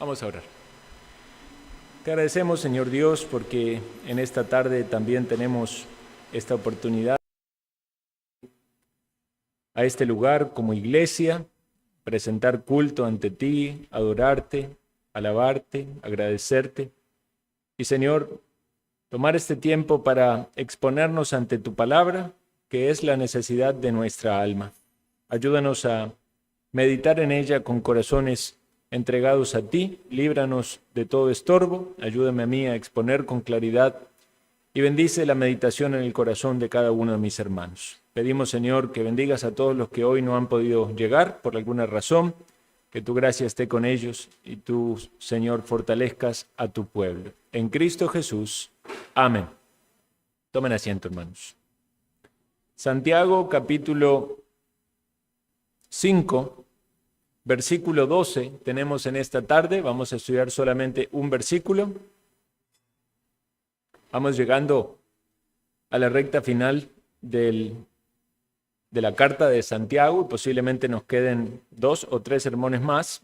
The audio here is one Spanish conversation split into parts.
Vamos a orar. Te agradecemos, Señor Dios, porque en esta tarde también tenemos esta oportunidad a este lugar como iglesia, presentar culto ante ti, adorarte, alabarte, agradecerte. Y Señor, tomar este tiempo para exponernos ante tu palabra, que es la necesidad de nuestra alma. Ayúdanos a meditar en ella con corazones entregados a ti, líbranos de todo estorbo, ayúdame a mí a exponer con claridad y bendice la meditación en el corazón de cada uno de mis hermanos. Pedimos, Señor, que bendigas a todos los que hoy no han podido llegar por alguna razón, que tu gracia esté con ellos y tú, Señor, fortalezcas a tu pueblo. En Cristo Jesús. Amén. Tomen asiento, hermanos. Santiago, capítulo 5. Versículo 12 tenemos en esta tarde. Vamos a estudiar solamente un versículo. Vamos llegando a la recta final de la carta de Santiago y posiblemente nos queden 2 o 3 sermones más.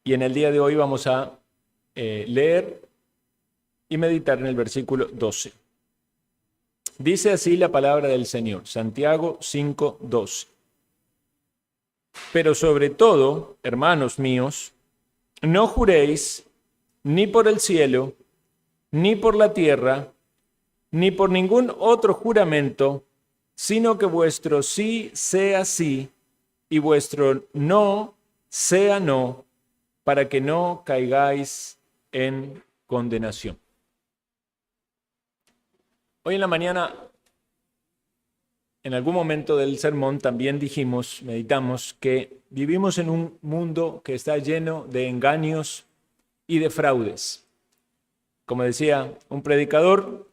Y en el día de hoy vamos a leer y meditar en el versículo 12. Dice así la palabra del Señor, Santiago 5:12. Pero sobre todo, hermanos míos, no juréis ni por el cielo, ni por la tierra, ni por ningún otro juramento, sino que vuestro sí sea sí y vuestro no sea no, para que no caigáis en condenación. Hoy en la mañana, en algún momento del sermón, también meditamos que vivimos en un mundo que está lleno de engaños y de fraudes. Como decía un predicador,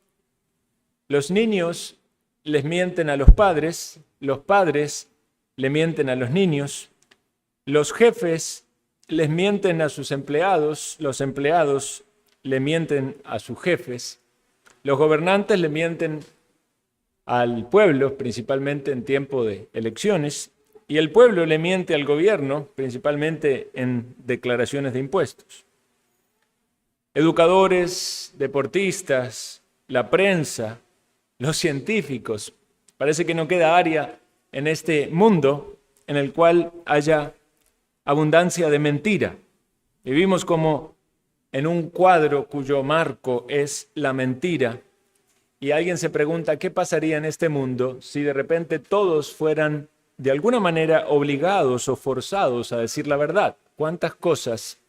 los niños les mienten a los padres le mienten a los niños, los jefes les mienten a sus empleados, los empleados le mienten a sus jefes, los gobernantes le mienten al pueblo, principalmente en tiempo de elecciones, y el pueblo le miente al gobierno, principalmente en declaraciones de impuestos. Educadores, deportistas, la prensa, los científicos. Parece que no queda área en este mundo en el cual haya abundancia de mentira. Vivimos como en un cuadro cuyo marco es la mentira. Y alguien se pregunta, ¿qué pasaría en este mundo si de repente todos fueran de alguna manera obligados o forzados a decir la verdad? ¿Cuántas cosas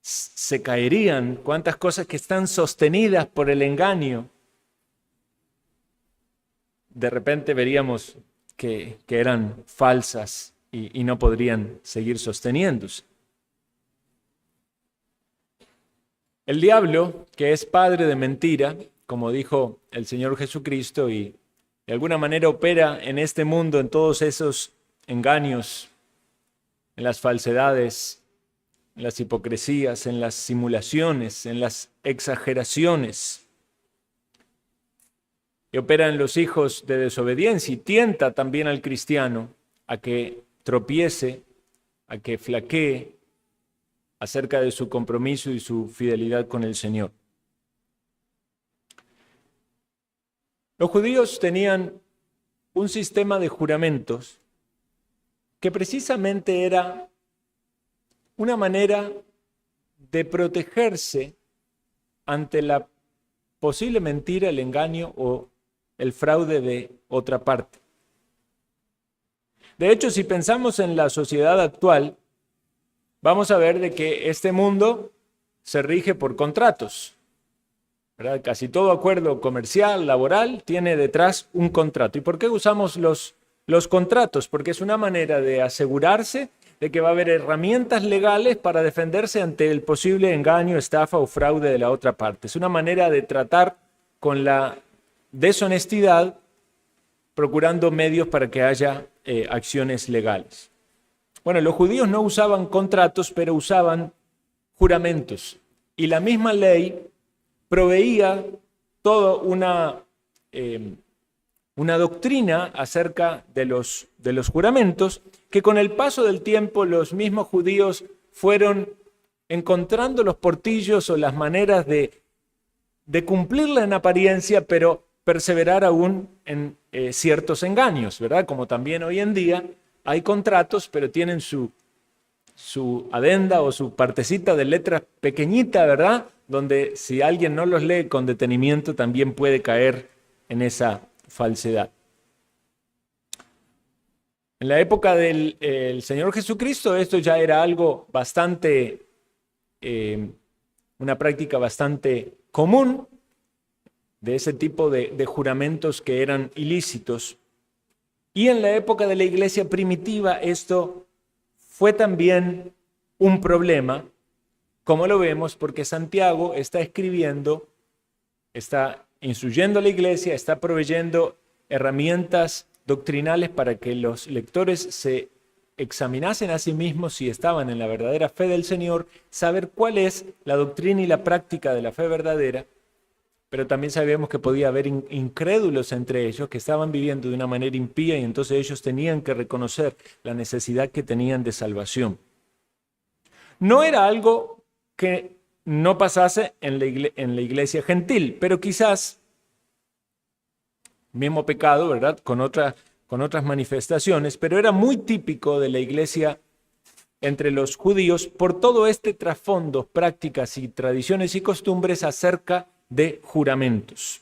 se caerían? ¿Cuántas cosas que están sostenidas por el engaño? De repente veríamos que eran falsas y no podrían seguir sosteniéndose. El diablo, que es padre de mentira, como dijo el Señor Jesucristo, y de alguna manera opera en este mundo, en todos esos engaños, en las falsedades, en las hipocresías, en las simulaciones, en las exageraciones. Y opera en los hijos de desobediencia y tienta también al cristiano a que tropiece, a que flaquee acerca de su compromiso y su fidelidad con el Señor. Los judíos tenían un sistema de juramentos que precisamente era una manera de protegerse ante la posible mentira, el engaño o el fraude de otra parte. De hecho, si pensamos en la sociedad actual, vamos a ver de que este mundo se rige por contratos, ¿verdad? Casi todo acuerdo comercial, laboral, tiene detrás un contrato. ¿Y por qué usamos los contratos? Porque es una manera de asegurarse de que va a haber herramientas legales para defenderse ante el posible engaño, estafa o fraude de la otra parte. Es una manera de tratar con la deshonestidad, procurando medios para que haya acciones legales. Bueno, los judíos no usaban contratos, pero usaban juramentos. Y la misma ley proveía toda una una doctrina acerca de los juramentos que con el paso del tiempo los mismos judíos fueron encontrando los portillos o las maneras de cumplirla en apariencia, pero perseverar aún en ciertos engaños, ¿verdad? Como también hoy en día hay contratos, pero tienen su adenda o su partecita de letra pequeñita, ¿verdad? Donde si alguien no los lee con detenimiento también puede caer en esa falsedad. En la época del Señor Jesucristo esto ya era algo bastante, una práctica bastante común de ese tipo de juramentos que eran ilícitos. Y en la época de la iglesia primitiva esto fue también un problema, como lo vemos, porque Santiago está escribiendo, está instruyendo a la iglesia, está proveyendo herramientas doctrinales para que los lectores se examinasen a sí mismos si estaban en la verdadera fe del Señor, saber cuál es la doctrina y la práctica de la fe verdadera, pero también sabíamos que podía haber incrédulos entre ellos que estaban viviendo de una manera impía y entonces ellos tenían que reconocer la necesidad que tenían de salvación. No era algo que no pasase en la iglesia gentil, pero quizás mismo pecado, ¿verdad? Con otras manifestaciones, pero era muy típico de la iglesia entre los judíos por todo este trasfondo, prácticas y tradiciones y costumbres acerca de juramentos.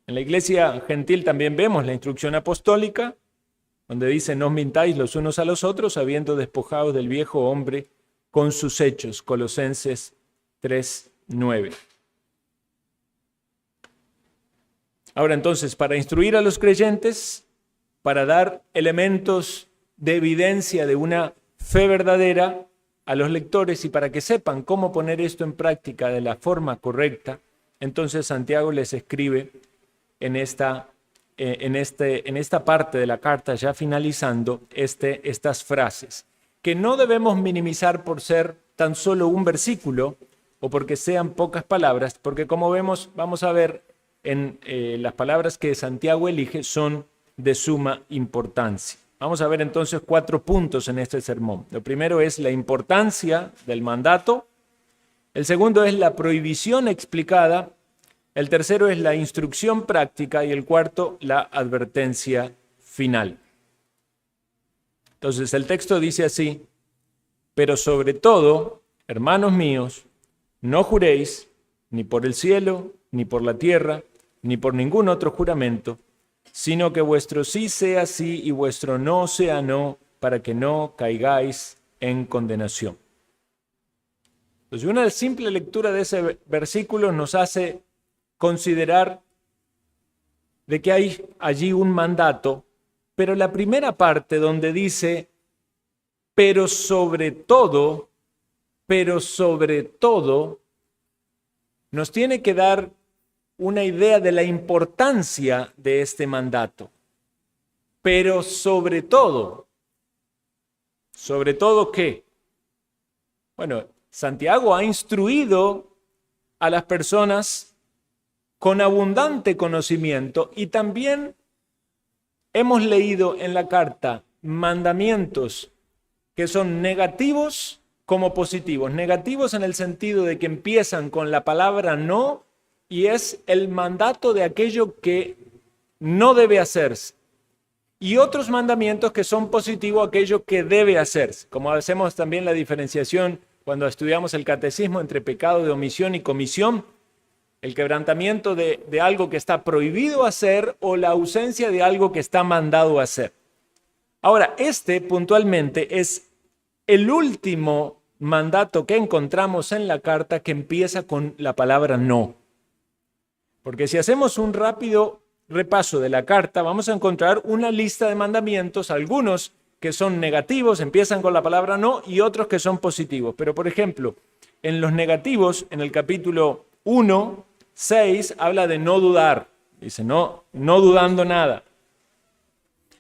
En la iglesia gentil también vemos la instrucción apostólica, donde dice: no os mintáis los unos a los otros, habiendo despojado del viejo hombre con sus hechos. Colosenses 3:9. Ahora entonces, para instruir a los creyentes, para dar elementos de evidencia de una fe verdadera a los lectores y para que sepan cómo poner esto en práctica de la forma correcta, entonces Santiago les escribe en esta parte de la carta, ya finalizando, estas frases, que no debemos minimizar por ser tan solo un versículo o porque sean pocas palabras, porque como vemos, vamos a ver en las palabras que Santiago elige son de suma importancia. Vamos a ver entonces 4 puntos en este sermón. Lo primero es la importancia del mandato. El segundo es la prohibición explicada. El tercero es la instrucción práctica. Y el cuarto, la advertencia final. Entonces el texto dice así: pero sobre todo, hermanos míos, no juréis ni por el cielo, ni por la tierra, ni por ningún otro juramento, sino que vuestro sí sea sí y vuestro no sea no, para que no caigáis en condenación. Entonces, una simple lectura de ese versículo nos hace considerar de que hay allí un mandato, pero la primera parte donde dice, pero sobre todo, nos tiene que dar una idea de la importancia de este mandato. Pero ¿sobre todo qué? Bueno, Santiago ha instruido a las personas con abundante conocimiento y también hemos leído en la carta mandamientos que son negativos como positivos. Negativos en el sentido de que empiezan con la palabra no y es el mandato de aquello que no debe hacerse. Y otros mandamientos que son positivos, aquello que debe hacerse. Como hacemos también la diferenciación cuando estudiamos el catecismo entre pecado de omisión y comisión, el quebrantamiento de algo que está prohibido hacer o la ausencia de algo que está mandado hacer. Ahora, puntualmente es el último mandato que encontramos en la carta que empieza con la palabra no. Porque si hacemos un rápido repaso de la carta, vamos a encontrar una lista de mandamientos, algunos que son negativos, empiezan con la palabra no, y otros que son positivos. Pero, por ejemplo, en los negativos, en el capítulo 1:6, habla de no dudar. Dice, no dudando nada.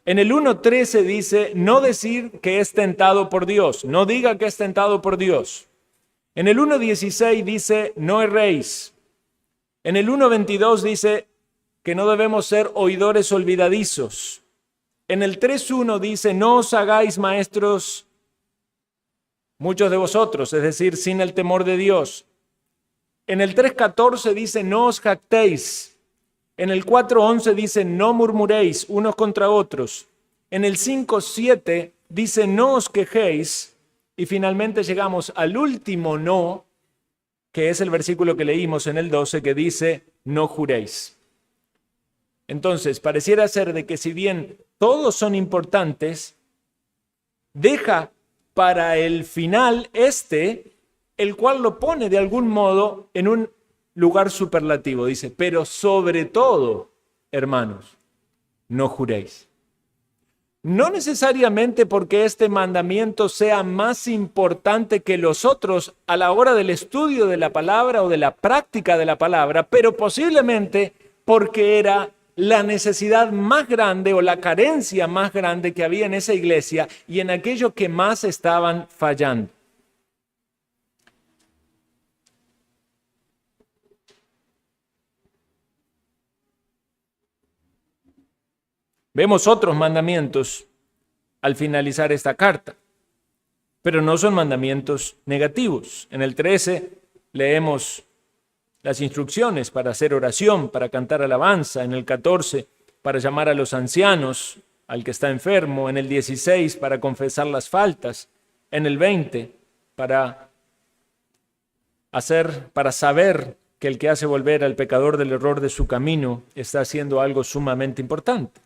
En el 1:13 dice, no decir que es tentado por Dios. No diga que es tentado por Dios. En el 1:16 dice, no erréis. En el 1:22 dice, que no debemos ser oidores olvidadizos. En el 3:1 dice, no os hagáis maestros muchos de vosotros, es decir, sin el temor de Dios. En el 3:14 dice, no os jactéis. En el 4:11 dice, no murmuréis unos contra otros. En el 5:7 dice, no os quejéis. Y finalmente llegamos al último no, que es el versículo que leímos en el 12, que dice, no juréis. Entonces, pareciera ser de que si bien todos son importantes, deja para el final el cual lo pone de algún modo en un lugar superlativo. Dice, pero sobre todo, hermanos, no juréis. No necesariamente porque este mandamiento sea más importante que los otros a la hora del estudio de la palabra o de la práctica de la palabra, pero posiblemente porque era la necesidad más grande o la carencia más grande que había en esa iglesia y en aquello que más estaban fallando. Vemos otros mandamientos al finalizar esta carta, pero no son mandamientos negativos. En el 13 leemos las instrucciones para hacer oración, para cantar alabanza. En el 14, para llamar a los ancianos, al que está enfermo. En el 16, para confesar las faltas. En el 20, para saber que el que hace volver al pecador del error de su camino está haciendo algo sumamente importante.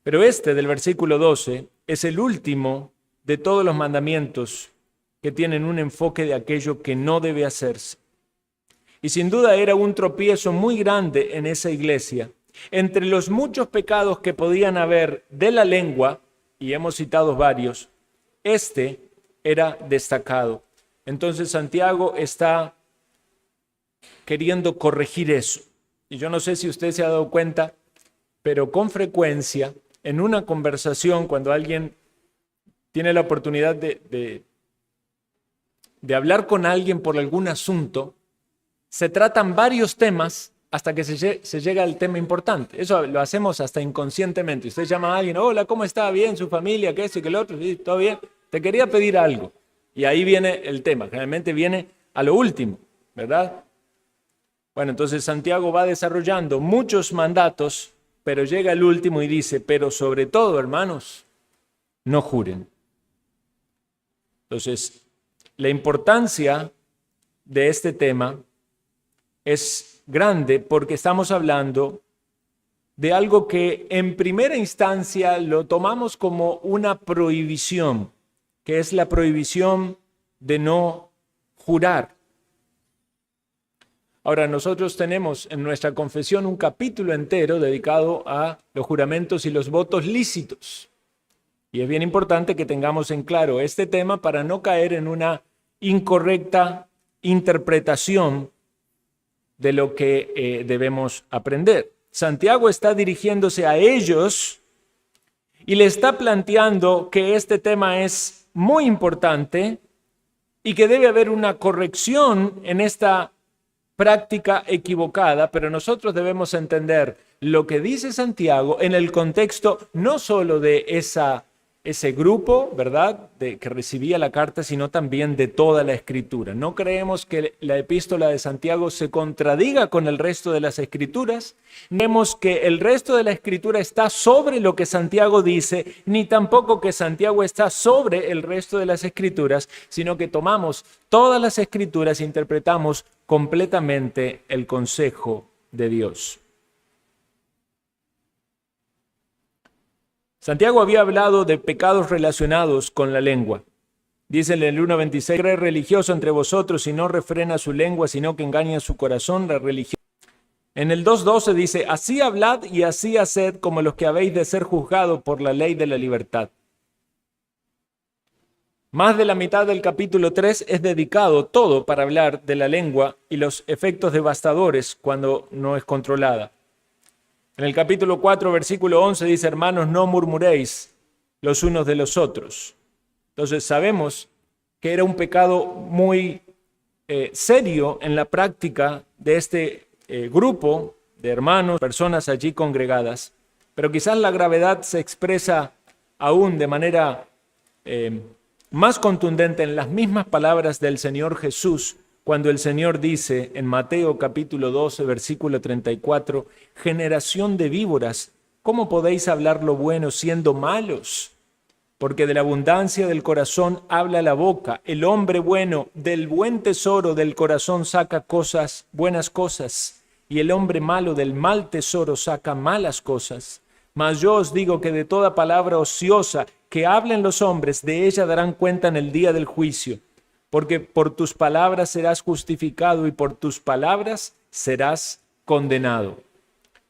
Pero del versículo 12 es el último de todos los mandamientos que tienen un enfoque de aquello que no debe hacerse. Y sin duda era un tropiezo muy grande en esa iglesia. Entre los muchos pecados que podían haber de la lengua, y hemos citado varios, era destacado. Entonces Santiago está queriendo corregir eso. Y yo no sé si usted se ha dado cuenta, pero con frecuencia en una conversación, cuando alguien tiene la oportunidad de hablar con alguien por algún asunto, se tratan varios temas hasta que se llega al tema importante. Eso lo hacemos hasta inconscientemente. Usted llama a alguien, hola, ¿cómo está? ¿Bien? ¿Su familia? ¿Qué esto y qué lo otro? Sí, ¿todo bien? Te quería pedir algo. Y ahí viene el tema. Generalmente viene a lo último, ¿verdad? Bueno, entonces Santiago va desarrollando muchos mandatos, pero llega el último y dice, pero sobre todo, hermanos, no juren. Entonces, la importancia de este tema es grande porque estamos hablando de algo que en primera instancia lo tomamos como una prohibición, que es la prohibición de no jurar. Ahora, nosotros tenemos en nuestra confesión un capítulo entero dedicado a los juramentos y los votos lícitos. Y es bien importante que tengamos en claro este tema para no caer en una incorrecta interpretación de lo que debemos aprender. Santiago está dirigiéndose a ellos y le está planteando que este tema es muy importante y que debe haber una corrección en esta práctica equivocada, pero nosotros debemos entender lo que dice Santiago en el contexto no solo de ese grupo, ¿verdad?, que recibía la carta, sino también de toda la Escritura. No creemos que la epístola de Santiago se contradiga con el resto de las Escrituras. Vemos que el resto de la Escritura está sobre lo que Santiago dice, ni tampoco que Santiago está sobre el resto de las Escrituras, sino que tomamos todas las Escrituras e interpretamos completamente el consejo de Dios. Santiago había hablado de pecados relacionados con la lengua. Dice en el 1:26, es religioso entre vosotros y no refrena su lengua, sino que engaña su corazón, la religión. En el 2:12 dice, así hablad y así haced como los que habéis de ser juzgados por la ley de la libertad. Más de la mitad del capítulo 3 es dedicado todo para hablar de la lengua y los efectos devastadores cuando no es controlada. En el capítulo 4, versículo 11 dice, hermanos, no murmuréis los unos de los otros. Entonces sabemos que era un pecado muy serio en la práctica de este grupo de hermanos, personas allí congregadas, pero quizás la gravedad se expresa aún de manera más contundente en las mismas palabras del Señor Jesús, cuando el Señor dice en Mateo capítulo 12, versículo 34, generación de víboras, ¿cómo podéis hablar lo bueno siendo malos? Porque de la abundancia del corazón habla la boca. El hombre bueno del buen tesoro del corazón saca buenas cosas, y el hombre malo del mal tesoro saca malas cosas. Mas yo os digo que de toda palabra ociosa que hablen los hombres, de ella darán cuenta en el día del juicio. Porque por tus palabras serás justificado y por tus palabras serás condenado.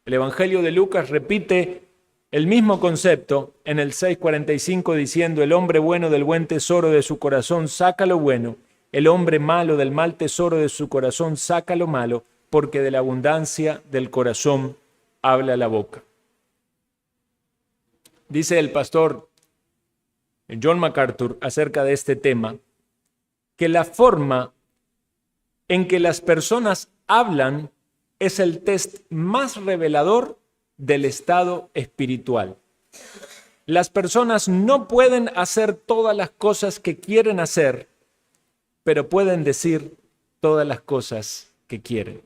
El Evangelio de Lucas repite el mismo concepto en el 6:45 diciendo, el hombre bueno del buen tesoro de su corazón saca lo bueno, el hombre malo del mal tesoro de su corazón saca lo malo, porque de la abundancia del corazón habla la boca. Dice el pastor John MacArthur acerca de este tema, que la forma en que las personas hablan es el test más revelador del estado espiritual. Las personas no pueden hacer todas las cosas que quieren hacer, pero pueden decir todas las cosas que quieren.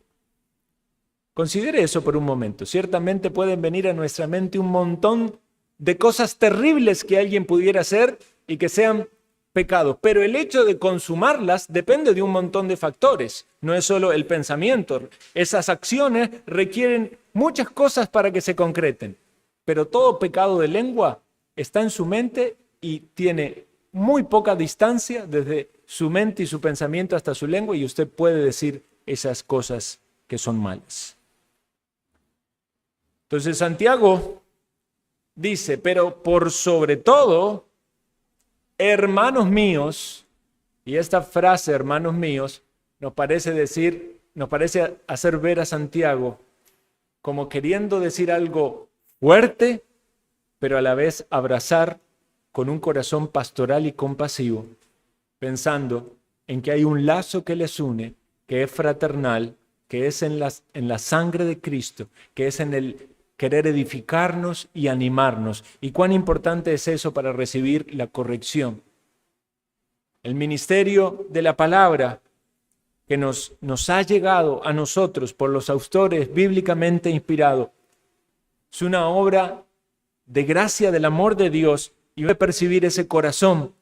Considere eso por un momento. Ciertamente pueden venir a nuestra mente un montón de cosas terribles que alguien pudiera hacer y que sean pecados, pero el hecho de consumarlas depende de un montón de factores. No es solo el pensamiento. Esas acciones requieren muchas cosas para que se concreten, pero todo pecado de lengua está en su mente y tiene muy poca distancia desde su mente y su pensamiento hasta su lengua, y usted puede decir esas cosas que son malas. Entonces Santiago dice, pero por sobre todo, hermanos míos, y esta frase, hermanos míos, nos parece hacer ver a Santiago como queriendo decir algo fuerte, pero a la vez abrazar con un corazón pastoral y compasivo, pensando en que hay un lazo que les une, que es fraternal, que es en la sangre de Cristo, que es en el querer edificarnos y animarnos. ¿Y cuán importante es eso para recibir la corrección? El ministerio de la palabra que nos ha llegado a nosotros por los autores bíblicamente inspirados es una obra de gracia del amor de Dios, y de percibir ese corazón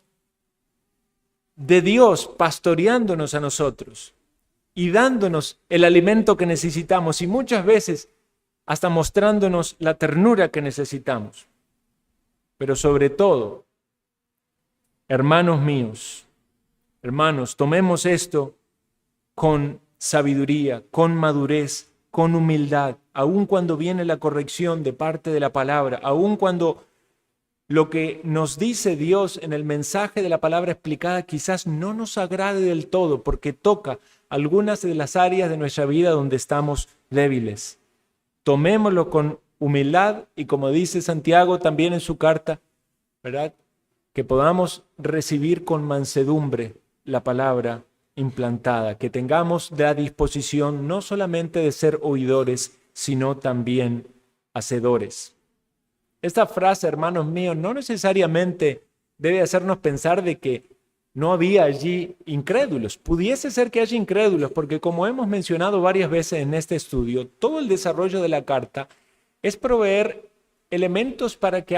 de Dios pastoreándonos a nosotros y dándonos el alimento que necesitamos, y muchas veces hasta mostrándonos la ternura que necesitamos. Pero sobre todo, hermanos míos, hermanos, tomemos esto con sabiduría, con madurez, con humildad, aun cuando viene la corrección de parte de la palabra, aun cuando lo que nos dice Dios en el mensaje de la palabra explicada quizás no nos agrade del todo, porque toca algunas de las áreas de nuestra vida donde estamos débiles. Tomémoslo con humildad y, como dice Santiago también en su carta, ¿verdad?, que podamos recibir con mansedumbre la palabra implantada, que tengamos la disposición no solamente de ser oidores, sino también hacedores. Esta frase, hermanos míos, no necesariamente debe hacernos pensar de que no había allí incrédulos. Pudiese ser que haya incrédulos, porque como hemos mencionado varias veces en este estudio, todo el desarrollo de la carta es proveer elementos para que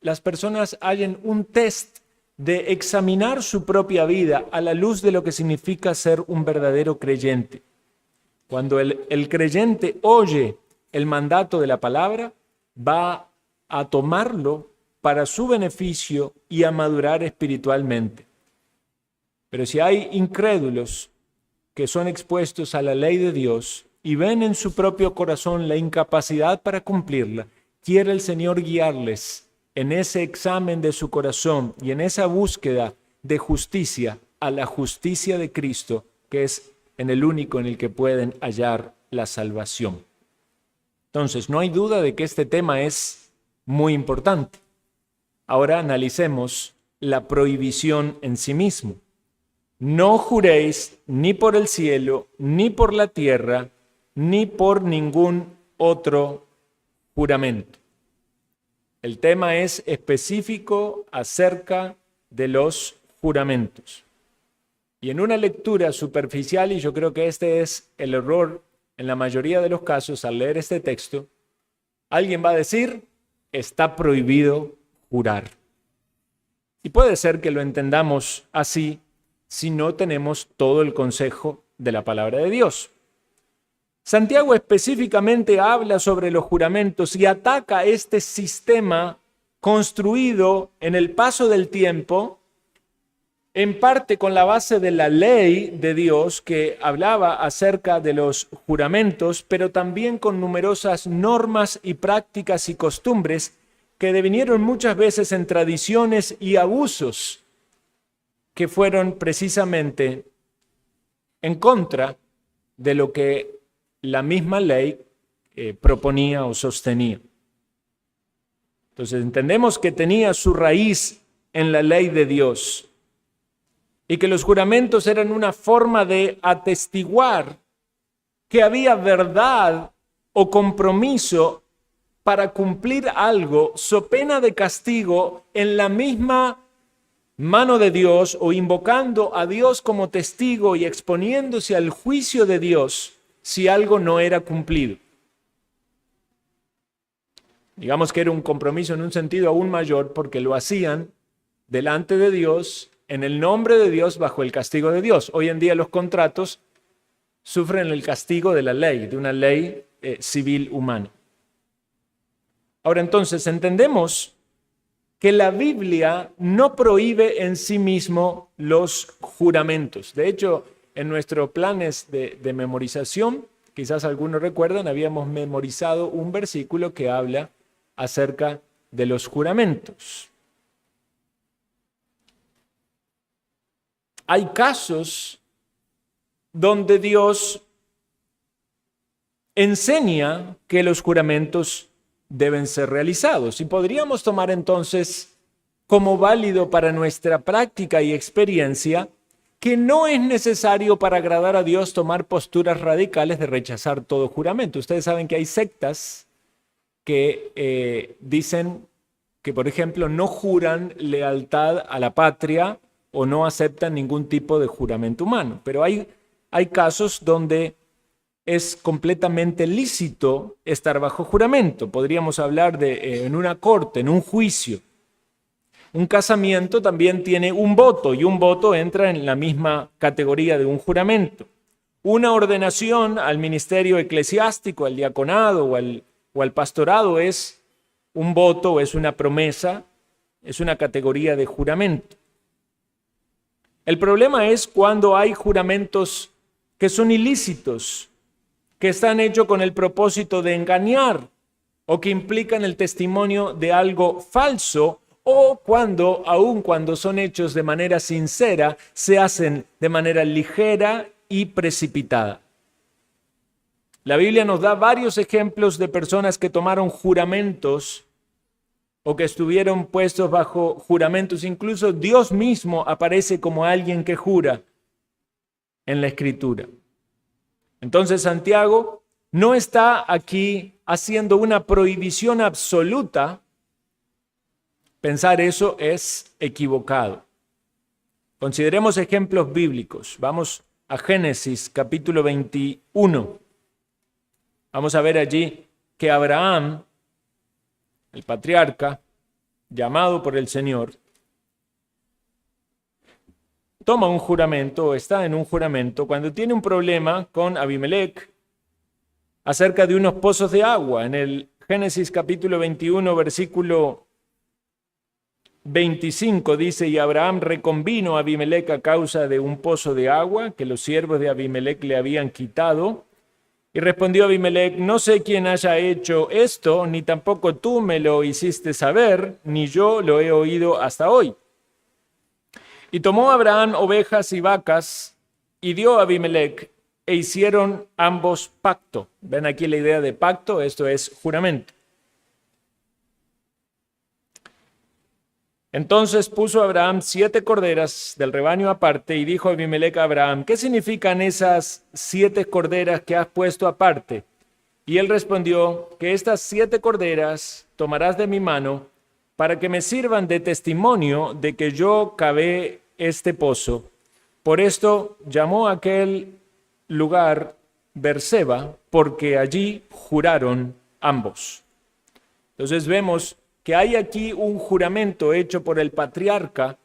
las personas hayan un test de examinar su propia vida a la luz de lo que significa ser un verdadero creyente. Cuando el creyente oye el mandato de la palabra, va a tomarlo para su beneficio y a madurar espiritualmente. Pero si hay incrédulos que son expuestos a la ley de Dios y ven en su propio corazón la incapacidad para cumplirla, quiere el Señor guiarles en ese examen de su corazón y en esa búsqueda de justicia a la justicia de Cristo, que es en el único en el que pueden hallar la salvación. Entonces, no hay duda de que este tema es muy importante. Ahora analicemos la prohibición en sí mismo. No juréis ni por el cielo, ni por la tierra, ni por ningún otro juramento. El tema es específico acerca de los juramentos. Y en una lectura superficial, y yo creo que este es el error en la mayoría de los casos al leer este texto, alguien va a decir, está prohibido jurar. Y puede ser que lo entendamos así si no tenemos todo el consejo de la palabra de Dios. Santiago específicamente habla sobre los juramentos y ataca este sistema construido en el paso del tiempo, en parte con la base de la ley de Dios que hablaba acerca de los juramentos, pero también con numerosas normas y prácticas y costumbres que devinieron muchas veces en tradiciones y abusos que fueron precisamente en contra de lo que la misma ley proponía o sostenía. Entonces entendemos que tenía su raíz en la ley de Dios y que los juramentos eran una forma de atestiguar que había verdad o compromiso para cumplir algo, so pena de castigo en la misma mano de Dios o invocando a Dios como testigo y exponiéndose al juicio de Dios si algo no era cumplido. Digamos que era un compromiso en un sentido aún mayor porque lo hacían delante de Dios, en el nombre de Dios, bajo el castigo de Dios. Hoy en día los contratos sufren el castigo de la ley, de una ley civil humana. Ahora entonces entendemos que la Biblia no prohíbe en sí mismo los juramentos. De hecho, en nuestros planes de memorización, quizás algunos recuerdan, habíamos memorizado un versículo que habla acerca de los juramentos. Hay casos donde Dios enseña que los juramentos deben ser realizados. Y podríamos tomar entonces como válido para nuestra práctica y experiencia que no es necesario para agradar a Dios tomar posturas radicales de rechazar todo juramento. Ustedes saben que hay sectas que dicen que, por ejemplo, no juran lealtad a la patria o no aceptan ningún tipo de juramento humano. Pero hay casos donde es completamente lícito estar bajo juramento. Podríamos hablar de en una corte, en un juicio. Un casamiento también tiene un voto y un voto entra en la misma categoría de un juramento. Una ordenación al ministerio eclesiástico, al diaconado o al pastorado es un voto, es una promesa, es una categoría de juramento. El problema es cuando hay juramentos que son ilícitos, que están hechos con el propósito de engañar o que implican el testimonio de algo falso, o cuando, aun cuando son hechos de manera sincera, se hacen de manera ligera y precipitada. La Biblia nos da varios ejemplos de personas que tomaron juramentos o que estuvieron puestos bajo juramentos. Incluso Dios mismo aparece como alguien que jura en la Escritura. Entonces Santiago no está aquí haciendo una prohibición absoluta. Pensar eso es equivocado. Consideremos ejemplos bíblicos. Vamos a Génesis capítulo 21. Vamos a ver allí que Abraham, el patriarca, llamado por el Señor, toma un juramento, está en un juramento, cuando tiene un problema con Abimelec acerca de unos pozos de agua. En el Génesis capítulo 21, versículo 25 dice, y Abraham reconvino a Abimelec a causa de un pozo de agua que los siervos de Abimelec le habían quitado. Y respondió Abimelec, no sé quién haya hecho esto, ni tampoco tú me lo hiciste saber, ni yo lo he oído hasta hoy. Y tomó Abraham ovejas y vacas y dio a Abimelec, e hicieron ambos pacto. Ven aquí la idea de pacto, esto es juramento. Entonces puso Abraham 7 corderas del rebaño aparte y dijo Abimelec a Abraham, ¿qué significan esas 7 corderas que has puesto aparte? Y él respondió, que estas 7 corderas tomarás de mi mano para que me sirvan de testimonio de que yo cavé este pozo. Por esto llamó a aquel lugar Berseba, porque allí juraron ambos. Entonces vemos que hay aquí un juramento hecho por el patriarca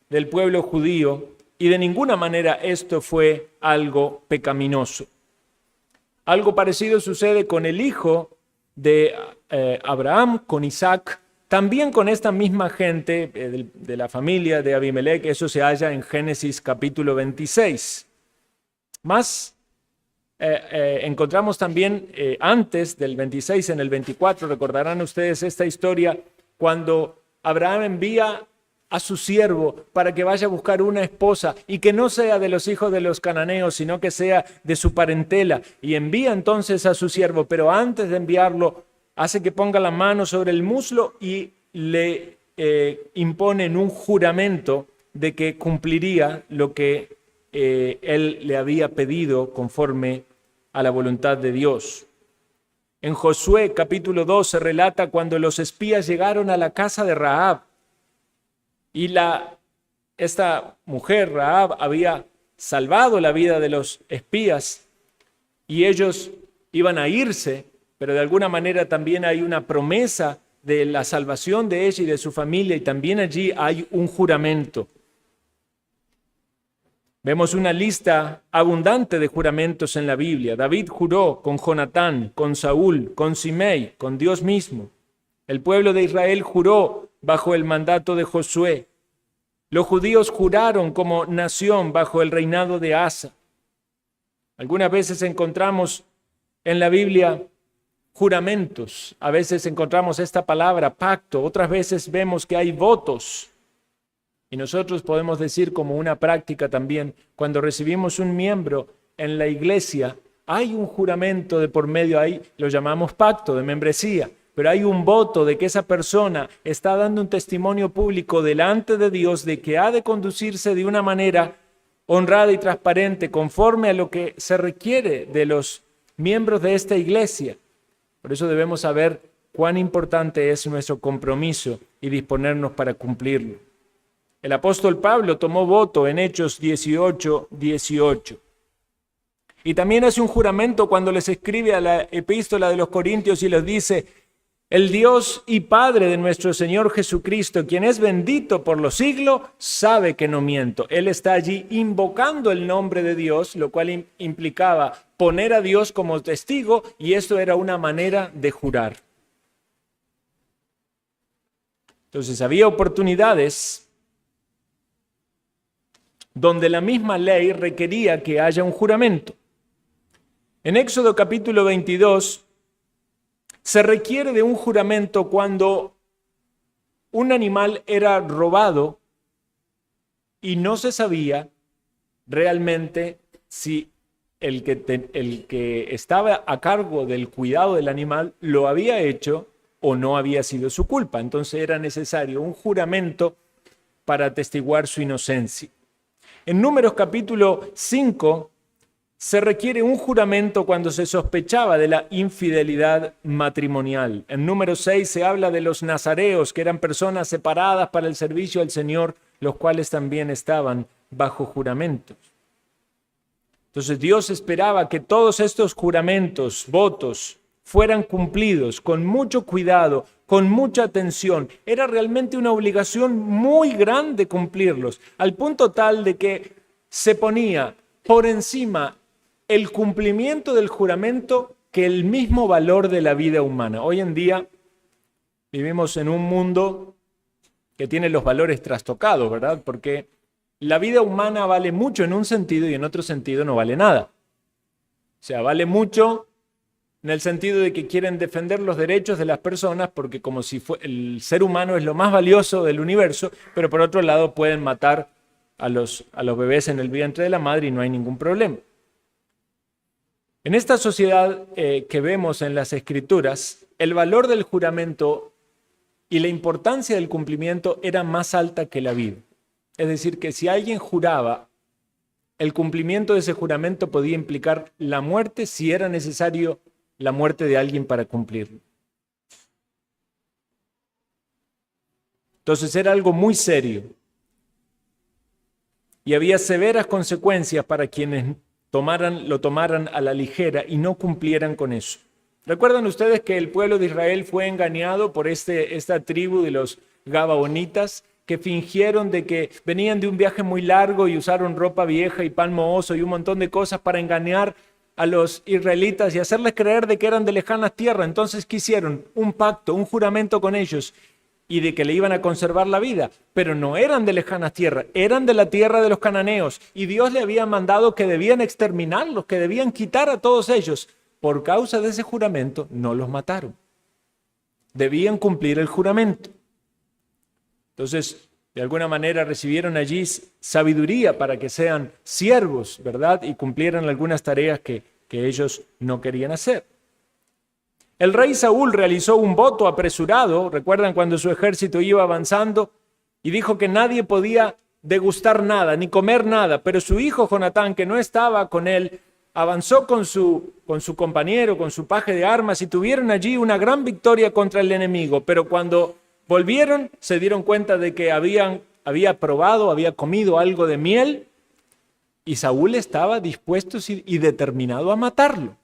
del pueblo judío y de ninguna manera esto fue algo pecaminoso. Algo parecido sucede con el hijo de Abraham, con Isaac, también con esta misma gente de la familia de Abimelec. Eso se halla en Génesis capítulo 26. Más encontramos también antes del 26, en el 24, recordarán ustedes esta historia, cuando Abraham envía a su siervo para que vaya a buscar una esposa y que no sea de los hijos de los cananeos, sino que sea de su parentela. Y envía entonces a su siervo, pero antes de enviarlo, hace que ponga la mano sobre el muslo y le imponen un juramento de que cumpliría lo que él le había pedido conforme a la voluntad de Dios. En Josué capítulo 2 se relata cuando los espías llegaron a la casa de Rahab y esta mujer, Rahab, había salvado la vida de los espías y ellos iban a irse, pero de alguna manera también hay una promesa de la salvación de ella y de su familia, y también allí hay un juramento. Vemos una lista abundante de juramentos en la Biblia. David juró con Jonatán, con Saúl, con Simei, con Dios mismo. El pueblo de Israel juró bajo el mandato de Josué. Los judíos juraron como nación bajo el reinado de Asa. Algunas veces encontramos en la Biblia juramentos, a veces encontramos esta palabra pacto, otras veces vemos que hay votos. Y nosotros podemos decir como una práctica también, cuando recibimos un miembro en la iglesia, hay un juramento de por medio, ahí lo llamamos pacto de membresía, pero hay un voto de que esa persona está dando un testimonio público delante de Dios de que ha de conducirse de una manera honrada y transparente conforme a lo que se requiere de los miembros de esta iglesia. Por eso debemos saber cuán importante es nuestro compromiso y disponernos para cumplirlo. El apóstol Pablo tomó voto en Hechos 18:18. Y también hace un juramento cuando les escribe a la epístola de los Corintios y les dice: el Dios y Padre de nuestro Señor Jesucristo, quien es bendito por los siglos, sabe que no miento. Él está allí invocando el nombre de Dios, lo cual implicaba poner a Dios como testigo, y esto era una manera de jurar. Entonces había oportunidades donde la misma ley requería que haya un juramento. En Éxodo capítulo 22, se requiere de un juramento cuando un animal era robado y no se sabía realmente si el que estaba a cargo del cuidado del animal lo había hecho o no había sido su culpa. Entonces era necesario un juramento para atestiguar su inocencia. En Números capítulo 5 se requiere un juramento cuando se sospechaba de la infidelidad matrimonial. En Número 6 se habla de los nazareos, que eran personas separadas para el servicio al Señor, los cuales también estaban bajo juramentos. Entonces Dios esperaba que todos estos juramentos, votos, fueran cumplidos con mucho cuidado, con mucha atención. Era realmente una obligación muy grande cumplirlos, al punto tal de que se ponía por encima el cumplimiento del juramento que el mismo valor de la vida humana. Hoy en día vivimos en un mundo que tiene los valores trastocados, ¿verdad? Porque la vida humana vale mucho en un sentido y en otro sentido no vale nada. O sea, vale mucho en el sentido de que quieren defender los derechos de las personas porque como si el ser humano es lo más valioso del universo, pero por otro lado pueden matar a los bebés en el vientre de la madre y no hay ningún problema. En esta sociedad que vemos en las Escrituras, el valor del juramento y la importancia del cumplimiento era más alta que la vida. Es decir, que si alguien juraba, el cumplimiento de ese juramento podía implicar la muerte si era necesario la muerte de alguien para cumplirlo. Entonces era algo muy serio. Y había severas consecuencias para quienes lo tomaran a la ligera y no cumplieran con eso. ¿Recuerdan ustedes que el pueblo de Israel fue engañado por esta tribu de los Gabaonitas, que fingieron de que venían de un viaje muy largo y usaron ropa vieja y pan mohoso y un montón de cosas para engañar a los israelitas y hacerles creer de que eran de lejanas tierras? Entonces, ¿qué hicieron? Un pacto, un juramento con ellos y de que le iban a conservar la vida, pero no eran de lejanas tierras, eran de la tierra de los cananeos y Dios le había mandado que debían exterminarlos, que debían quitar a todos ellos. Por causa de ese juramento no los mataron. Debían cumplir el juramento. Entonces, de alguna manera recibieron allí sabiduría para que sean siervos, ¿verdad? Y cumplieran algunas tareas que ellos no querían hacer. El rey Saúl realizó un voto apresurado, recuerdan cuando su ejército iba avanzando, y dijo que nadie podía degustar nada, ni comer nada, pero su hijo Jonatán, que no estaba con él, avanzó con su compañero, con su paje de armas, y tuvieron allí una gran victoria contra el enemigo. Pero cuando volvieron, se dieron cuenta de que había comido algo de miel, y Saúl estaba dispuesto y determinado a matarlo.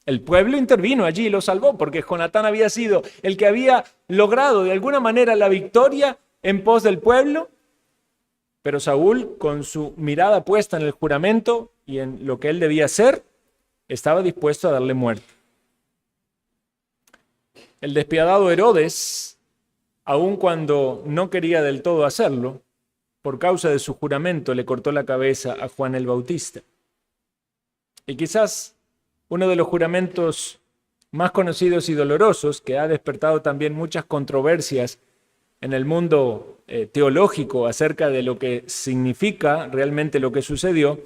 El pueblo intervino allí y lo salvó, porque Jonatán había sido el que había logrado de alguna manera la victoria en pos del pueblo, pero Saúl, con su mirada puesta en el juramento y en lo que él debía hacer, estaba dispuesto a darle muerte. El despiadado Herodes, aun cuando no quería del todo hacerlo, por causa de su juramento le cortó la cabeza a Juan el Bautista. Y quizás uno de los juramentos más conocidos y dolorosos, que ha despertado también muchas controversias en el mundo teológico acerca de lo que significa realmente lo que sucedió,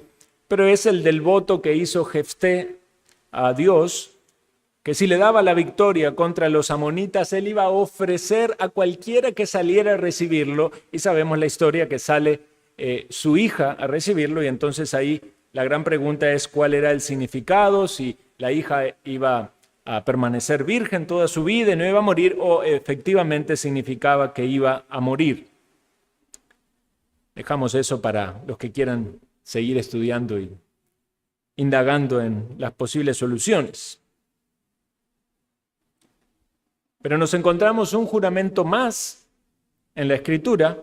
pero es el del voto que hizo Jefté a Dios, que si le daba la victoria contra los amonitas, él iba a ofrecer a cualquiera que saliera a recibirlo, y sabemos la historia que sale su hija a recibirlo, y entonces ahí la gran pregunta es cuál era el significado, si la hija iba a permanecer virgen toda su vida y no iba a morir, o efectivamente significaba que iba a morir. Dejamos eso para los que quieran seguir estudiando y indagando en las posibles soluciones. Pero nos encontramos un juramento más en la Escritura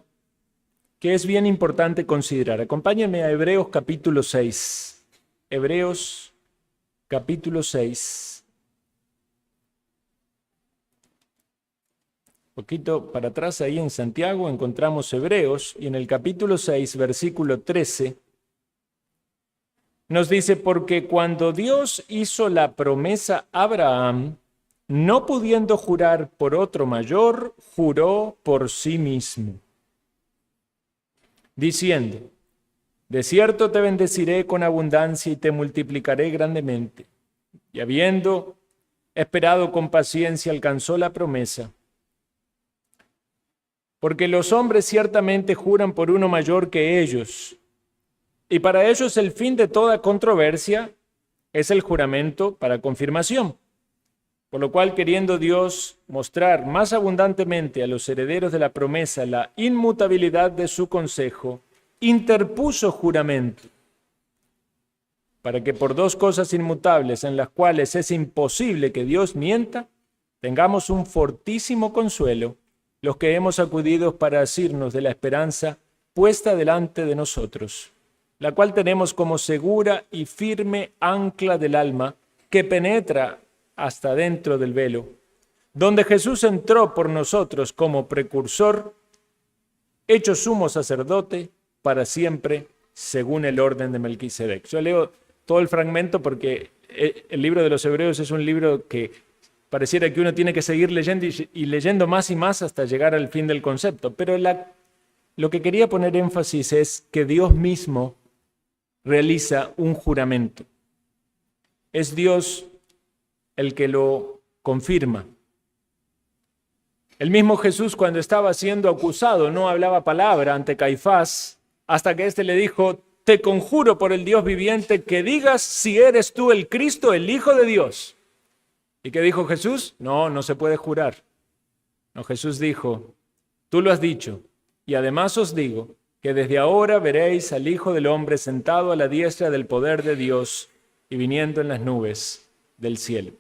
que es bien importante considerar. Acompáñenme a Hebreos capítulo 6. Hebreos capítulo 6. Poquito para atrás, ahí en Santiago, encontramos Hebreos, y en el capítulo 6, versículo 13, nos dice: porque cuando Dios hizo la promesa a Abraham, no pudiendo jurar por otro mayor, juró por sí mismo, diciendo: de cierto te bendeciré con abundancia y te multiplicaré grandemente. Y habiendo esperado con paciencia, alcanzó la promesa. Porque los hombres ciertamente juran por uno mayor que ellos, y para ellos el fin de toda controversia es el juramento para confirmación. Por lo cual, queriendo Dios mostrar más abundantemente a los herederos de la promesa la inmutabilidad de su consejo, interpuso juramento, para que por dos cosas inmutables en las cuales es imposible que Dios mienta, tengamos un fortísimo consuelo los que hemos acudido para asirnos de la esperanza puesta delante de nosotros, la cual tenemos como segura y firme ancla del alma, que penetra hasta dentro del velo, donde Jesús entró por nosotros como precursor, hecho sumo sacerdote para siempre, según el orden de Melquisedec. Yo leo todo el fragmento porque el libro de los Hebreos es un libro que pareciera que uno tiene que seguir leyendo y leyendo más y más hasta llegar al fin del concepto. Pero lo que quería poner énfasis es que Dios mismo realiza un juramento. Es Dios el que lo confirma. El mismo Jesús, cuando estaba siendo acusado, no hablaba palabra ante Caifás, hasta que éste le dijo: te conjuro por el Dios viviente que digas si eres tú el Cristo, el Hijo de Dios. ¿Y qué dijo Jesús? No, no se puede jurar. No, Jesús dijo: tú lo has dicho, y además os digo que desde ahora veréis al Hijo del Hombre sentado a la diestra del poder de Dios y viniendo en las nubes del cielo.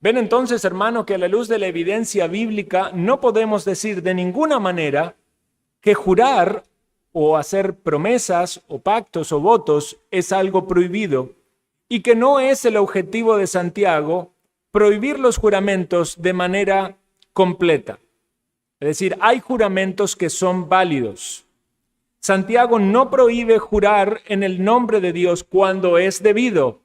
Ven entonces, hermano, que a la luz de la evidencia bíblica no podemos decir de ninguna manera que jurar o hacer promesas o pactos o votos es algo prohibido y que no es el objetivo de Santiago prohibir los juramentos de manera completa. Es decir, hay juramentos que son válidos. Santiago no prohíbe jurar en el nombre de Dios cuando es debido.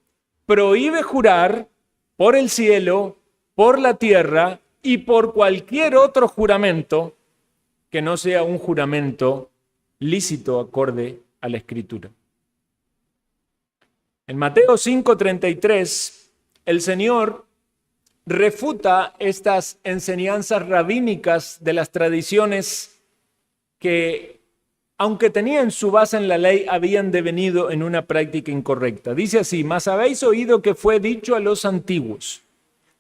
Prohíbe jurar por el cielo, por la tierra y por cualquier otro juramento que no sea un juramento lícito acorde a la Escritura. En Mateo 5:33, el Señor refuta estas enseñanzas rabínicas de las tradiciones que, aunque tenían su base en la ley, habían devenido en una práctica incorrecta. Dice así: mas habéis oído que fue dicho a los antiguos: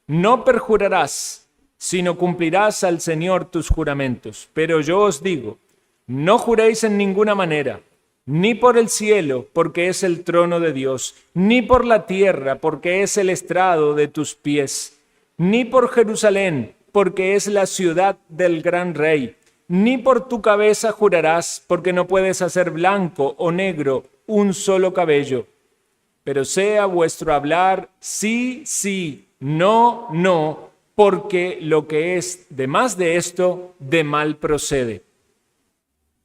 no perjurarás, sino cumplirás al Señor tus juramentos. Pero yo os digo, no juréis en ninguna manera, ni por el cielo, porque es el trono de Dios, ni por la tierra, porque es el estrado de tus pies, ni por Jerusalén, porque es la ciudad del gran rey, ni por tu cabeza jurarás, porque no puedes hacer blanco o negro un solo cabello. Pero sea vuestro hablar sí, sí, no, no, porque lo que es de más de esto, de mal procede.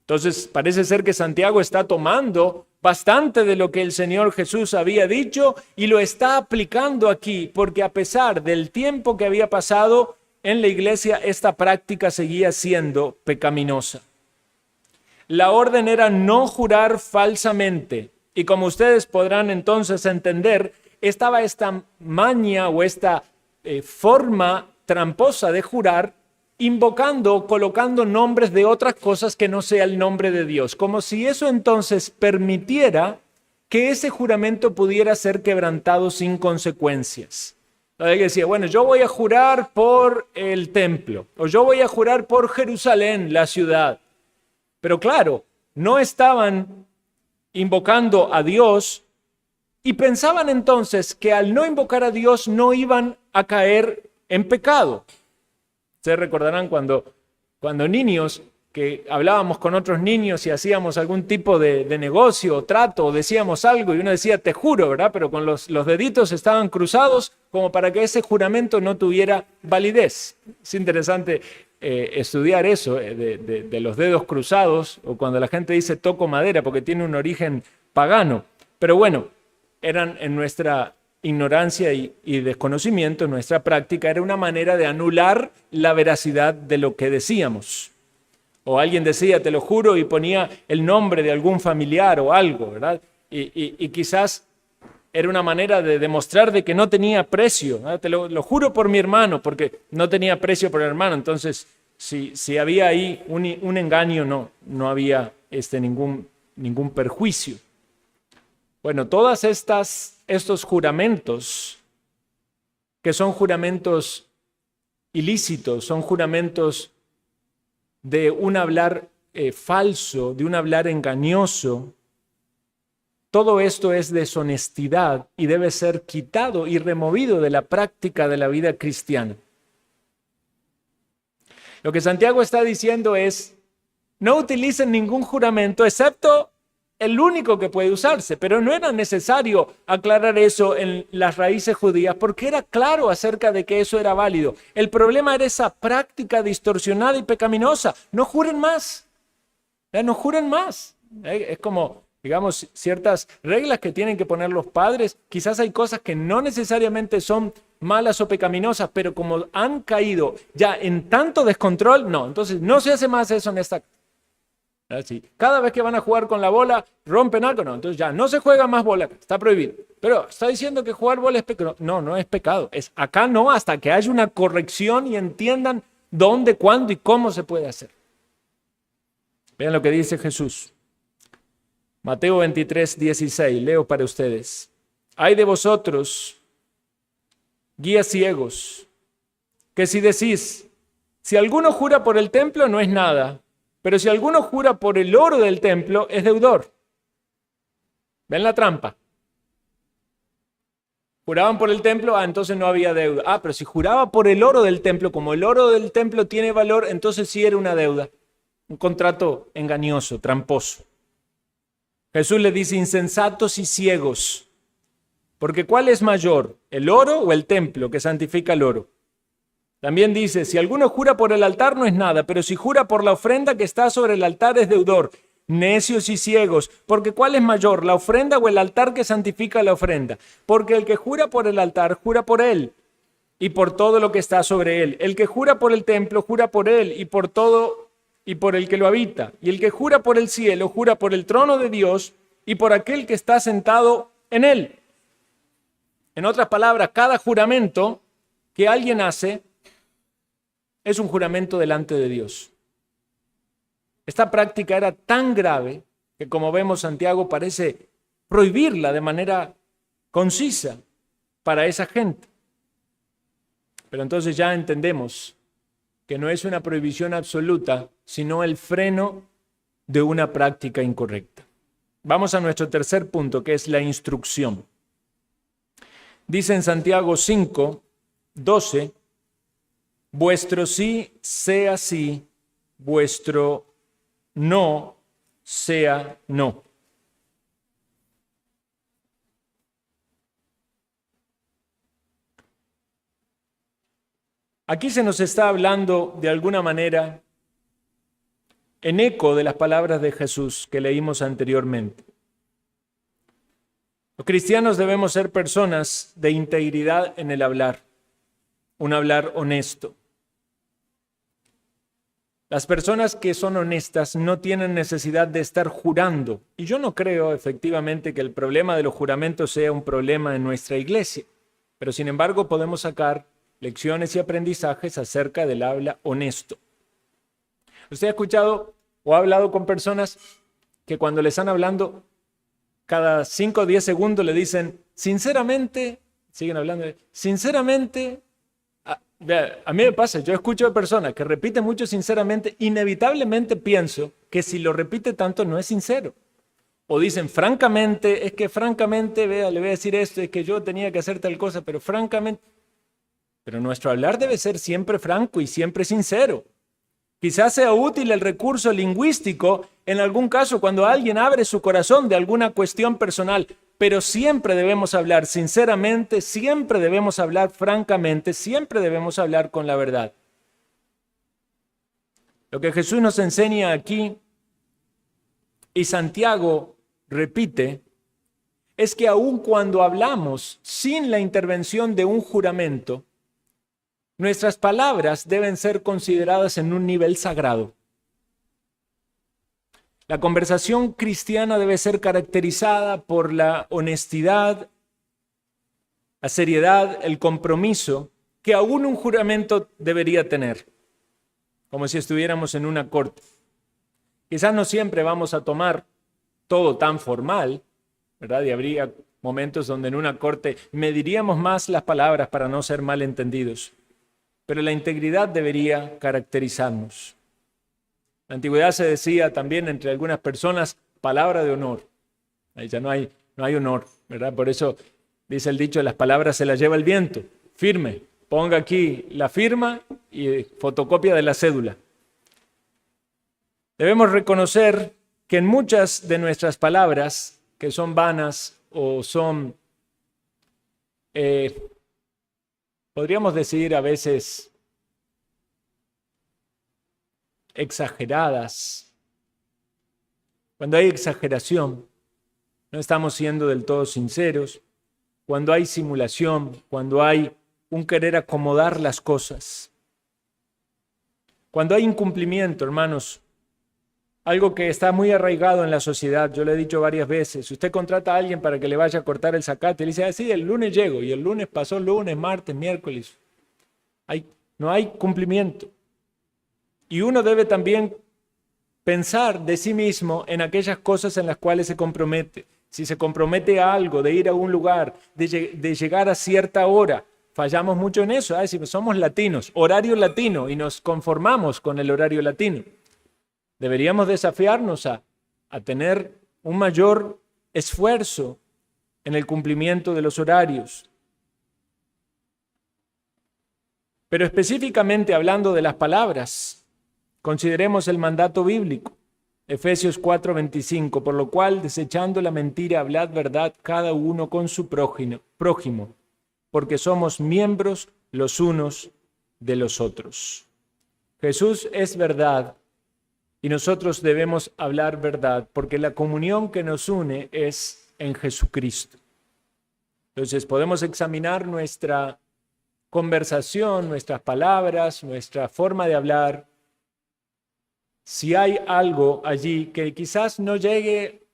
Entonces parece ser que Santiago está tomando bastante de lo que el Señor Jesús había dicho y lo está aplicando aquí, porque a pesar del tiempo que había pasado en la iglesia, esta práctica seguía siendo pecaminosa. La orden era no jurar falsamente, y como ustedes podrán entonces entender, estaba esta maña o esta forma tramposa de jurar, invocando, colocando nombres de otras cosas que no sea el nombre de Dios, como si eso entonces permitiera que ese juramento pudiera ser quebrantado sin consecuencias. Alguien decía: bueno, yo voy a jurar por el templo, o yo voy a jurar por Jerusalén, la ciudad. Pero claro, no estaban invocando a Dios y pensaban entonces que al no invocar a Dios no iban a caer en pecado. Ustedes recordarán cuando niños, que hablábamos con otros niños y hacíamos algún tipo de negocio o trato o decíamos algo y uno decía te juro, ¿verdad? Pero con los deditos estaban cruzados como para que ese juramento no tuviera validez. Es interesante estudiar eso de los dedos cruzados, o cuando la gente dice toco madera porque tiene un origen pagano. Pero bueno, eran en nuestra ignorancia y desconocimiento, nuestra práctica era una manera de anular la veracidad de lo que decíamos. O alguien decía, te lo juro, y ponía el nombre de algún familiar o algo, ¿verdad? Y quizás era una manera de demostrar de que no tenía precio, ¿verdad? Te lo juro por mi hermano, porque no tenía precio por el hermano. Entonces, si había ahí un engaño, no había ningún perjuicio. Bueno, todas estos juramentos, que son juramentos ilícitos, son juramentos de un hablar falso, de un hablar engañoso, todo esto es deshonestidad y debe ser quitado y removido de la práctica de la vida cristiana. Lo que Santiago está diciendo es, no utilicen ningún juramento excepto el único que puede usarse, pero no era necesario aclarar eso en las raíces judías porque era claro acerca de que eso era válido. El problema era esa práctica distorsionada y pecaminosa. No juren más, no juren más. Es como, digamos, ciertas reglas que tienen que poner los padres. Quizás hay cosas que no necesariamente son malas o pecaminosas, pero como han caído ya en tanto descontrol, no. Entonces no se hace más eso en esta. Así. Cada vez que van a jugar con la bola, rompen algo, no. Entonces ya no se juega más bola, está prohibido. Pero está diciendo que jugar bola es pecado. No, no es pecado. Es acá no, hasta que haya una corrección y entiendan dónde, cuándo y cómo se puede hacer. Vean lo que dice Jesús. Mateo 23, 16, leo para ustedes. Ay de vosotros, guías ciegos, que si decís, si alguno jura por el templo no es nada, pero si alguno jura por el oro del templo es deudor. ¿Ven la trampa? Juraban por el templo, entonces no había deuda. Pero si juraba por el oro del templo, como el oro del templo tiene valor, entonces sí era una deuda. Un contrato engañoso, tramposo. Jesús le dice, insensatos y ciegos, porque ¿cuál es mayor, el oro o el templo que santifica el oro? También dice, si alguno jura por el altar no es nada, pero si jura por la ofrenda que está sobre el altar es deudor. Necios y ciegos, porque ¿cuál es mayor, la ofrenda o el altar que santifica la ofrenda? Porque el que jura por el altar, jura por él y por todo lo que está sobre él. El que jura por el templo, jura por él y por todo y por el que lo habita. Y el que jura por el cielo, jura por el trono de Dios y por aquel que está sentado en él. En otras palabras, cada juramento que alguien hace es un juramento delante de Dios. Esta práctica era tan grave que, como vemos, Santiago parece prohibirla de manera concisa para esa gente. Pero entonces ya entendemos que no es una prohibición absoluta, sino el freno de una práctica incorrecta. Vamos a nuestro tercer punto, que es la instrucción. Dice en Santiago 5, 12, vuestro sí sea sí, vuestro no sea no. Aquí se nos está hablando de alguna manera en eco de las palabras de Jesús que leímos anteriormente. Los cristianos debemos ser personas de integridad en el hablar, un hablar honesto. Las personas que son honestas no tienen necesidad de estar jurando. Y yo no creo efectivamente que el problema de los juramentos sea un problema en nuestra iglesia. Pero sin embargo podemos sacar lecciones y aprendizajes acerca del habla honesto. ¿Usted ha escuchado o ha hablado con personas que cuando les están hablando, cada 5 o 10 segundos le dicen, sinceramente, siguen hablando, sinceramente, a mí me pasa, yo escucho a personas que repiten mucho sinceramente, inevitablemente pienso que si lo repite tanto no es sincero. O dicen, francamente, es que francamente, vea, le voy a decir esto, es que yo tenía que hacer tal cosa, pero francamente. Pero nuestro hablar debe ser siempre franco y siempre sincero. Quizás sea útil el recurso lingüístico en algún caso cuando alguien abre su corazón de alguna cuestión personal, pero siempre debemos hablar sinceramente, siempre debemos hablar francamente, siempre debemos hablar con la verdad. Lo que Jesús nos enseña aquí y Santiago repite es que aun cuando hablamos sin la intervención de un juramento, nuestras palabras deben ser consideradas en un nivel sagrado. La conversación cristiana debe ser caracterizada por la honestidad, la seriedad, el compromiso que aún un juramento debería tener, como si estuviéramos en una corte. Quizás no siempre vamos a tomar todo tan formal, ¿verdad? Y habría momentos donde en una corte mediríamos más las palabras para no ser malentendidos. Pero la integridad debería caracterizarnos. En la antigüedad se decía también entre algunas personas, palabra de honor. Ahí ya no hay honor, ¿verdad? Por eso dice el dicho, las palabras se las lleva el viento. Firme, ponga aquí la firma y fotocopia de la cédula. Debemos reconocer que en muchas de nuestras palabras, que son vanas o son podríamos decir a veces exageradas. Cuando hay exageración, no estamos siendo del todo sinceros. Cuando hay simulación, cuando hay un querer acomodar las cosas. Cuando hay incumplimiento, hermanos, algo que está muy arraigado en la sociedad, yo le he dicho varias veces, usted contrata a alguien para que le vaya a cortar el zacate, y le dice, sí, el lunes llego, y el lunes pasó lunes, martes, miércoles. No hay cumplimiento. Y uno debe también pensar de sí mismo en aquellas cosas en las cuales se compromete. Si se compromete a algo, de ir a un lugar, de llegar a cierta hora, fallamos mucho en eso. Decimos, somos latinos, horario latino, y nos conformamos con el horario latino. Deberíamos desafiarnos a tener un mayor esfuerzo en el cumplimiento de los horarios. Pero específicamente hablando de las palabras, consideremos el mandato bíblico. Efesios 4:25, por lo cual, desechando la mentira, hablad verdad cada uno con su prójimo, porque somos miembros los unos de los otros. Jesús es verdad y nosotros debemos hablar verdad, porque la comunión que nos une es en Jesucristo. Entonces podemos examinar nuestra conversación, nuestras palabras, nuestra forma de hablar. Si hay algo allí que quizás no llegue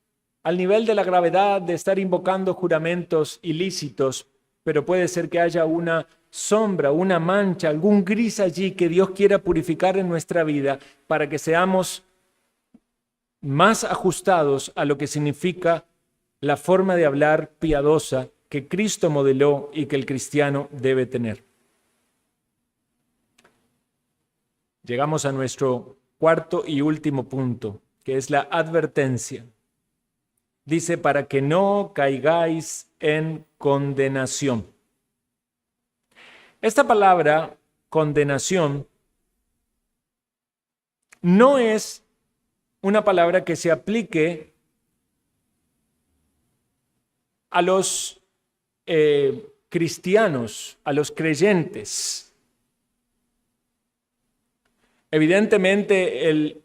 al nivel de la gravedad de estar invocando juramentos ilícitos, pero puede ser que haya una sombra, una mancha, algún gris allí que Dios quiera purificar en nuestra vida para que seamos más ajustados a lo que significa la forma de hablar piadosa que Cristo modeló y que el cristiano debe tener. Llegamos a nuestro cuarto y último punto, que es la advertencia. Dice, para que no caigáis en condenación. Esta palabra, condenación, no es una palabra que se aplique a los cristianos, a los creyentes. Evidentemente, el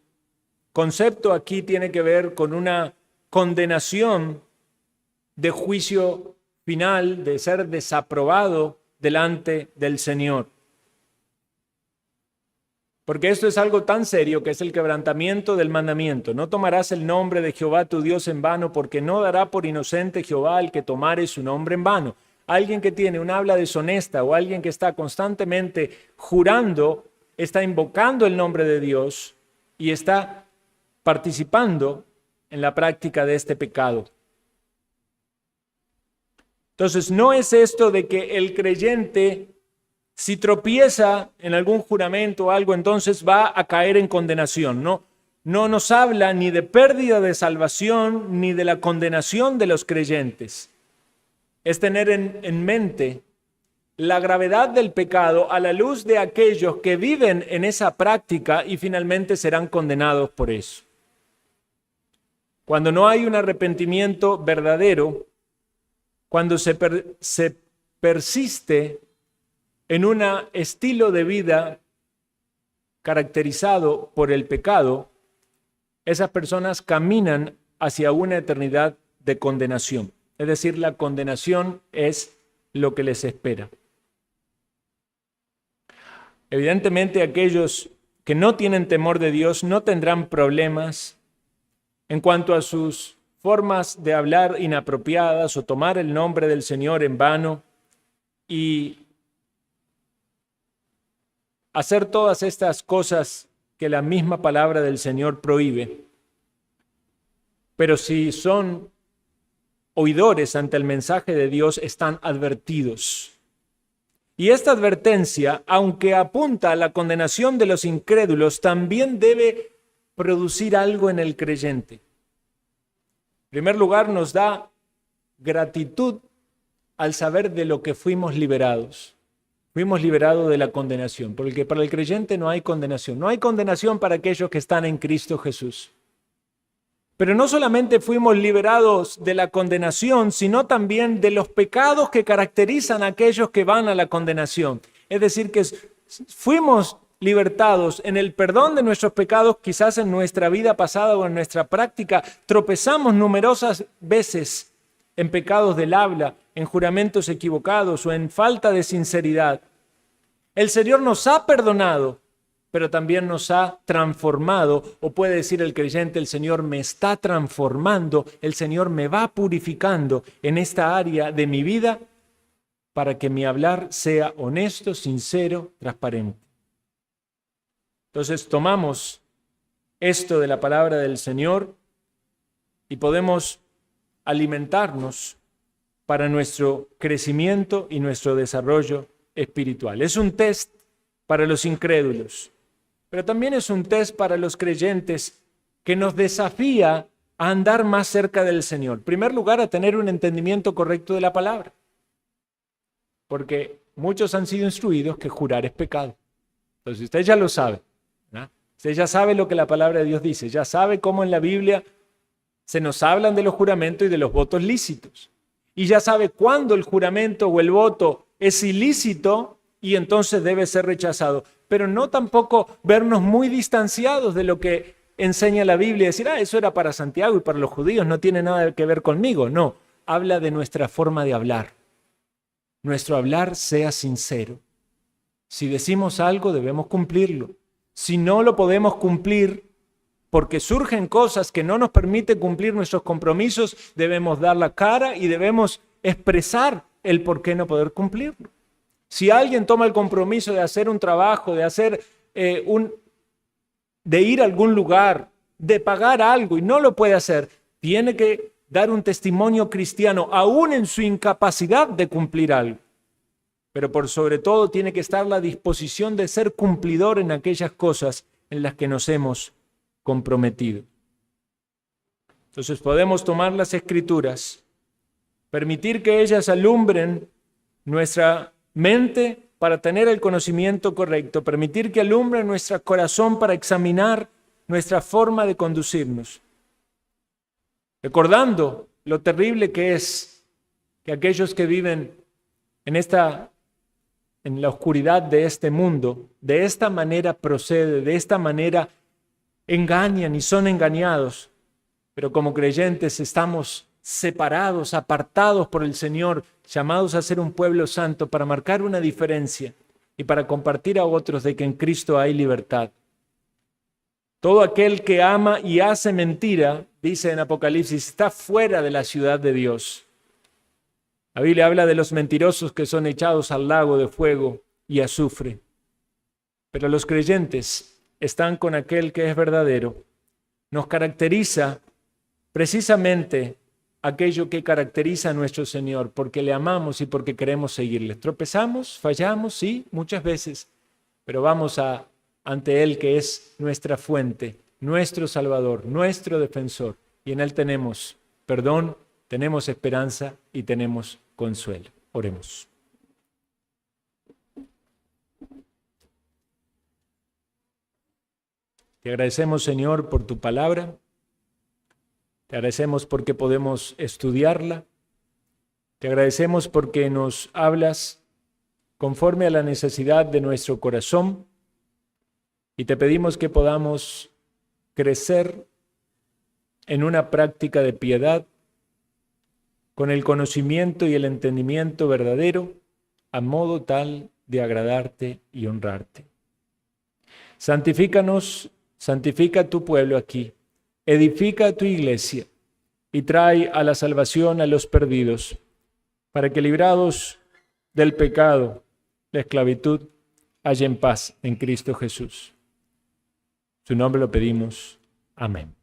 concepto aquí tiene que ver con una condenación de juicio final, de ser desaprobado delante del Señor. Porque esto es algo tan serio que es el quebrantamiento del mandamiento. No tomarás el nombre de Jehová tu Dios en vano, porque no dará por inocente Jehová al que tomare su nombre en vano. Alguien que tiene un habla deshonesta o alguien que está constantemente jurando, está invocando el nombre de Dios y está participando en la práctica de este pecado. Entonces, no es esto de que el creyente, si tropieza en algún juramento o algo, entonces va a caer en condenación. No nos habla ni de pérdida de salvación ni de la condenación de los creyentes. Es tener en mente la gravedad del pecado a la luz de aquellos que viven en esa práctica y finalmente serán condenados por eso. Cuando no hay un arrepentimiento verdadero, cuando se persiste en un estilo de vida caracterizado por el pecado, esas personas caminan hacia una eternidad de condenación. Es decir, la condenación es lo que les espera. Evidentemente, aquellos que no tienen temor de Dios no tendrán problemas en cuanto a sus formas de hablar inapropiadas o tomar el nombre del Señor en vano y hacer todas estas cosas que la misma palabra del Señor prohíbe. Pero si son oidores ante el mensaje de Dios, están advertidos. Y esta advertencia, aunque apunta a la condenación de los incrédulos, también debe producir algo en el creyente. En primer lugar, nos da gratitud al saber de lo que fuimos liberados. Fuimos liberados de la condenación, porque para el creyente no hay condenación. No hay condenación para aquellos que están en Cristo Jesús. Pero no solamente fuimos liberados de la condenación, sino también de los pecados que caracterizan a aquellos que van a la condenación. Es decir, que fuimos libertados en el perdón de nuestros pecados, quizás en nuestra vida pasada o en nuestra práctica. Tropezamos numerosas veces en pecados del habla, en juramentos equivocados o en falta de sinceridad. El Señor nos ha perdonado, pero también nos ha transformado, o puede decir el creyente, el Señor me está transformando, el Señor me va purificando en esta área de mi vida para que mi hablar sea honesto, sincero, transparente. Entonces tomamos esto de la palabra del Señor y podemos alimentarnos para nuestro crecimiento y nuestro desarrollo espiritual. Es un test para los incrédulos, pero también es un test para los creyentes que nos desafía a andar más cerca del Señor. En primer lugar, a tener un entendimiento correcto de la palabra, porque muchos han sido instruidos que jurar es pecado. Entonces usted ya lo sabe, ¿no? Usted ya sabe lo que la palabra de Dios dice, ya sabe cómo en la Biblia se nos hablan de los juramentos y de los votos lícitos. Y ya sabe cuándo el juramento o el voto es ilícito y entonces debe ser rechazado. Pero no tampoco vernos muy distanciados de lo que enseña la Biblia y decir, eso era para Santiago y para los judíos, no tiene nada que ver conmigo. No, habla de nuestra forma de hablar. Nuestro hablar sea sincero. Si decimos algo, debemos cumplirlo. Si no lo podemos cumplir, porque surgen cosas que no nos permiten cumplir nuestros compromisos, debemos dar la cara y debemos expresar el por qué no poder cumplirlo. Si alguien toma el compromiso de hacer un trabajo, de hacer de ir a algún lugar, de pagar algo y no lo puede hacer, tiene que dar un testimonio cristiano, aún en su incapacidad de cumplir algo. Pero por sobre todo tiene que estar la disposición de ser cumplidor en aquellas cosas en las que nos hemos comprometido. Entonces podemos tomar las Escrituras, permitir que ellas alumbren nuestra mente para tener el conocimiento correcto, permitir que alumbren nuestro corazón para examinar nuestra forma de conducirnos. Recordando lo terrible que es que aquellos que viven en la oscuridad de este mundo, de esta manera procede, de esta manera engañan y son engañados, pero como creyentes estamos separados, apartados por el Señor, llamados a ser un pueblo santo para marcar una diferencia y para compartir a otros de que en Cristo hay libertad. Todo aquel que ama y hace mentira, dice en Apocalipsis, está fuera de la ciudad de Dios. La Biblia habla de los mentirosos que son echados al lago de fuego y azufre. Pero los creyentes están con aquel que es verdadero. Nos caracteriza precisamente aquello que caracteriza a nuestro Señor, porque le amamos y porque queremos seguirle. Tropezamos, fallamos, sí, muchas veces, pero vamos ante Él que es nuestra fuente, nuestro Salvador, nuestro defensor, y en Él tenemos perdón, tenemos esperanza y tenemos consuelo. Oremos. Te agradecemos, Señor, por tu palabra. Te agradecemos porque podemos estudiarla. Te agradecemos porque nos hablas conforme a la necesidad de nuestro corazón. Y te pedimos que podamos crecer en una práctica de piedad con el conocimiento y el entendimiento verdadero, a modo tal de agradarte y honrarte. Santifícanos, santifica a tu pueblo aquí, edifica a tu iglesia y trae a la salvación a los perdidos, para que librados del pecado, la esclavitud, hallen paz en Cristo Jesús. En su nombre lo pedimos. Amén.